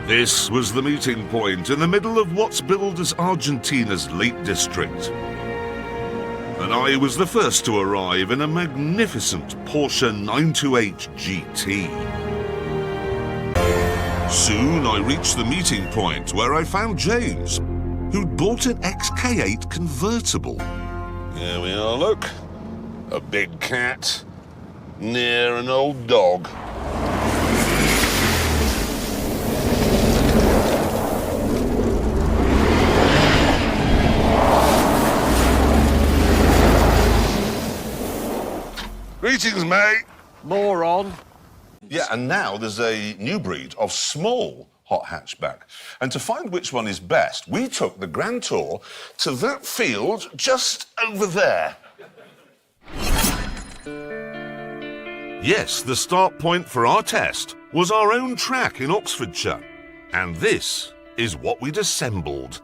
This was the meeting point in the middle of what's billed as Argentina's Lake District. And I was the first to arrive in a magnificent Porsche 928 GT. Soon I reached the meeting point where I found James, who'd bought an XK8 convertible. Here we are, look. A big cat near an old dog. Greetings, mate. Moron. Yeah, and now there's a new breed of small hot hatchback. And to find which one is best, we took the grand tour to that field just over there. Yes, the start point for our test was our own track in Oxfordshire. And this is what we'd assembled.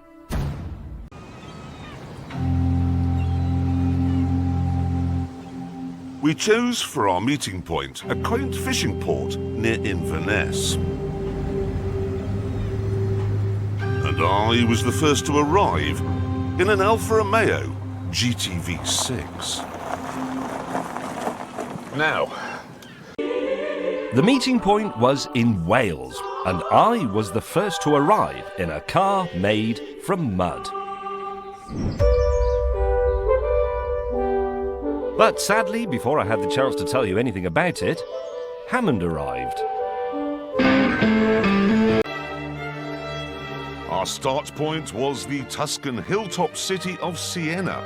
We chose for our meeting point a quaint fishing port near Inverness. And I was the first to arrive in an Alfa Romeo GTV6. Now, the meeting point was in Wales, and I was the first to arrive in a car made from mud. But sadly, before I had the chance to tell you anything about it, Hammond arrived. Our start point was the Tuscan hilltop city of Siena,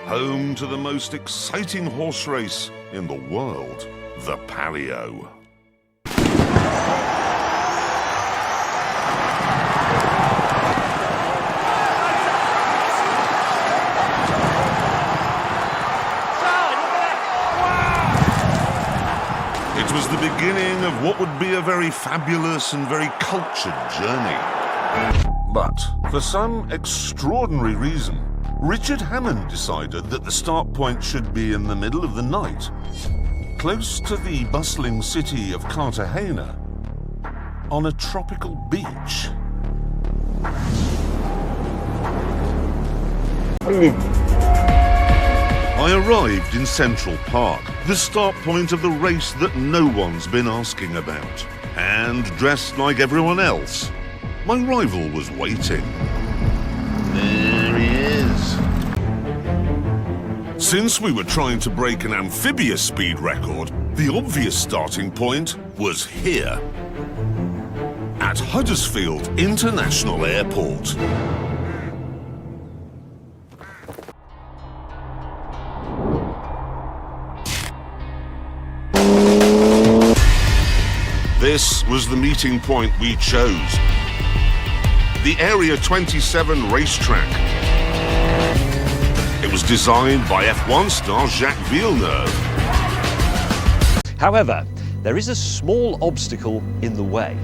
home to the most exciting horse race in the world, the Palio. It was the beginning of what would be a very fabulous and very cultured journey. But for some extraordinary reason, Richard Hammond decided that the start point should be in the middle of the night, close to the bustling city of Cartagena, on a tropical beach. I arrived in Central Park, the start point of the race that no one's been asking about. And dressed like everyone else, my rival was waiting. There he is. Since we were trying to break an amphibious speed record, the obvious starting point was here, at Huddersfield International Airport. This was the meeting point we chose. The Area 27 racetrack. It was designed by F1 star Jacques Villeneuve. However, there is a small obstacle in the way.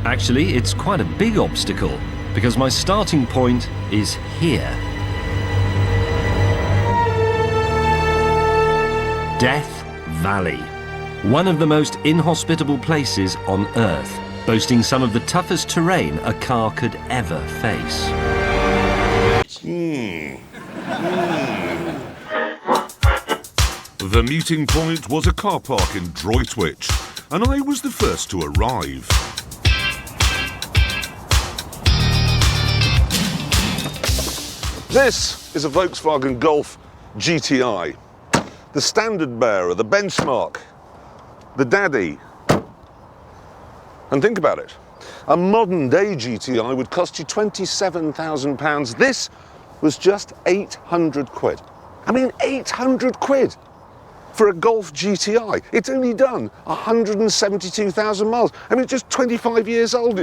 Actually, it's quite a big obstacle, because my starting point is here. Death Valley. One of the most inhospitable places on Earth, boasting some of the toughest terrain a car could ever face. The meeting point was a car park in Droitwich, and I was the first to arrive. This is a Volkswagen Golf GTI, the standard bearer, the benchmark, the daddy. And think about it, a modern day GTI would cost you £27,000. This was just 800 quid. I mean, 800 quid for a Golf GTI. It's only done 172,000 miles. I mean, it's just 25 years old.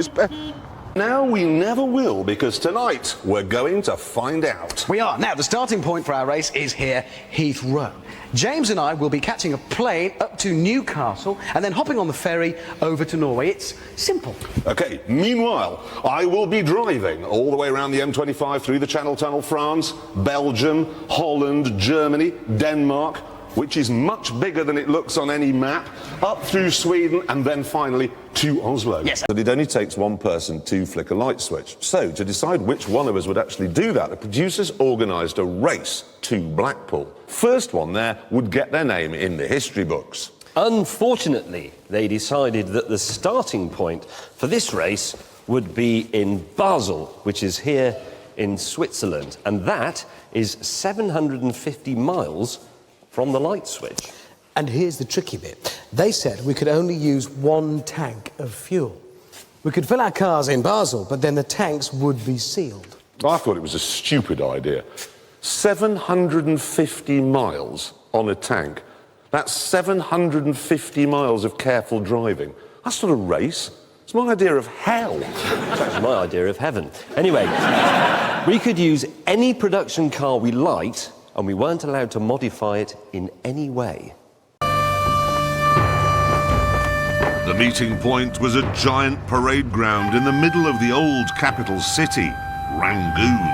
Now we never will, because tonight we're going to find out. We are. Now, the starting point for our race is here, Heathrow. James and I will be catching a plane up to Newcastle and then hopping on the ferry over to Norway. It's simple. Okay, meanwhile, I will be driving all the way around the M25 through the Channel Tunnel, France, Belgium, Holland, Germany, Denmark, which is much bigger than it looks on any map, up through Sweden and then finally to Oslo. Yes. But it only takes one person to flick a light switch. So to decide which one of us would actually do that, the producers organised a race to Blackpool. First one there would get their name in the history books. Unfortunately, they decided that the starting point for this race would be in Basel, which is here in Switzerland, and that is 750 miles from the light switch. And here's the tricky bit. They said we could only use one tank of fuel. We could fill our cars in Basel, but then the tanks would be sealed. I thought it was a stupid idea. 750 miles on a tank. That's 750 miles of careful driving. That's not a race. It's my idea of hell. It's actually my idea of heaven. Anyway, we could use any production car we liked, and we weren't allowed to modify it in any way. The meeting point was a giant parade ground in the middle of the old capital city, Rangoon.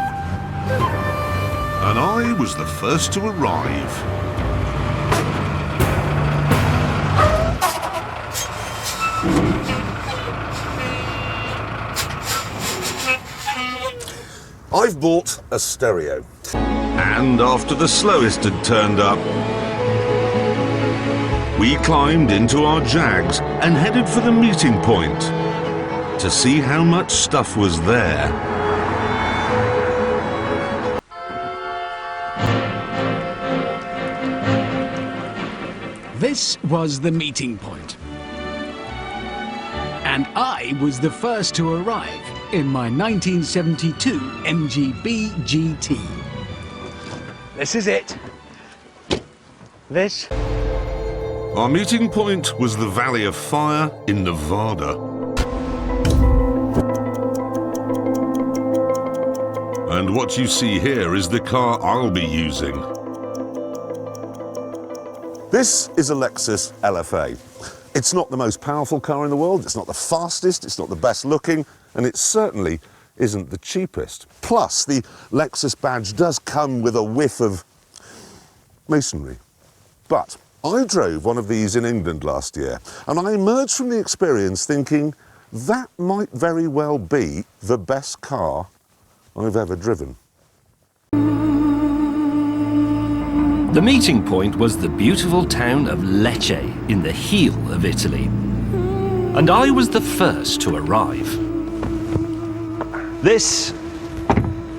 And I was the first to arrive. I've bought a stereo. And after the slowest had turned up, we climbed into our Jags and headed for the meeting point to see how much stuff was there. This was the meeting point. And I was the first to arrive in my 1972 MGB GT. This is it. This. Our meeting point was the Valley of Fire in Nevada. And what you see here is the car I'll be using. This is a Lexus LFA. It's not the most powerful car in the world, it's not the fastest, it's not the best looking, and it certainly isn't the cheapest. Plus, the Lexus badge does come with a whiff of masonry. But I drove one of these in England last year, and I emerged from the experience thinking that might very well be the best car I've ever driven. The meeting point was the beautiful town of Lecce in the heel of Italy. And I was the first to arrive. This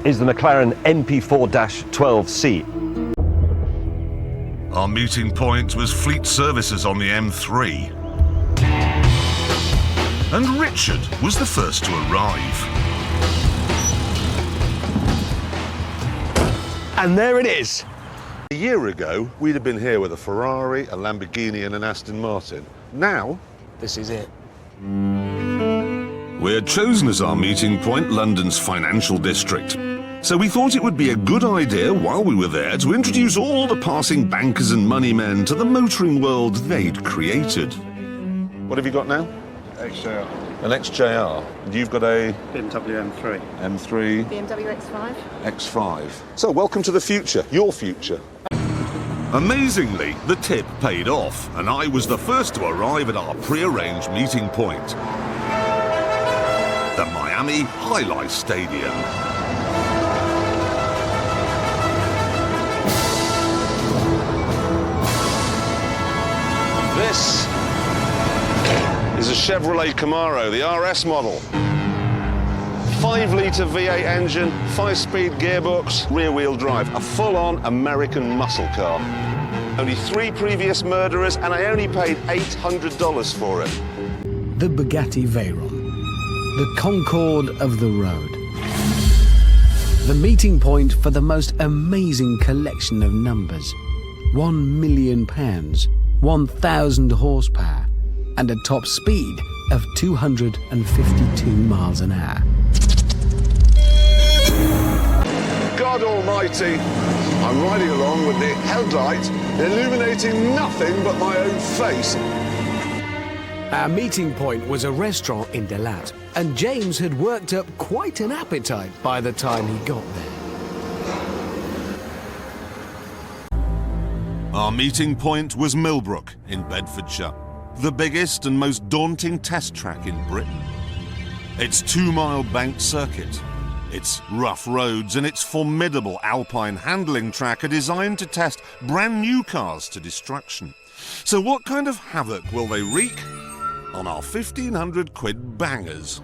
is the McLaren MP4-12C. Our meeting point was Fleet Services on the M3. And Richard was the first to arrive. And there it is. A year ago, we'd have been here with a Ferrari, a Lamborghini and an Aston Martin. Now, This is it. we had chosen as our meeting point London's financial district. So we thought it would be a good idea while we were there to introduce all the passing bankers and moneymen to the motoring world they'd created. What have you got now? XJR. An XJR. You've got a BMW M3. M3 BMW X5. X5. So welcome to the future, your future. Amazingly, the tip paid off, and I was the first to arrive at our pre-arranged meeting point. The Miami Highlight Stadium. This is a Chevrolet Camaro, the RS model. 5-litre V8 engine, 5-speed gearbox, rear-wheel drive. A full-on American muscle car. Only 3 previous murderers, and I only paid $800 for it. The Bugatti Veyron. The Concorde of the road. The meeting point for the most amazing collection of numbers. £1 million, 1,000 horsepower, and a top speed of 252 miles an hour. God almighty, I'm riding along with the headlight illuminating nothing but my own face. Our meeting point was a restaurant in Delat, and James had worked up quite an appetite by the time he got there. Our meeting point was Millbrook in Bedfordshire, the biggest and most daunting test track in Britain. Its 2-mile banked circuit, its rough roads and its formidable alpine handling track are designed to test brand new cars to destruction. So what kind of havoc will they wreak on our 1,500 quid bangers?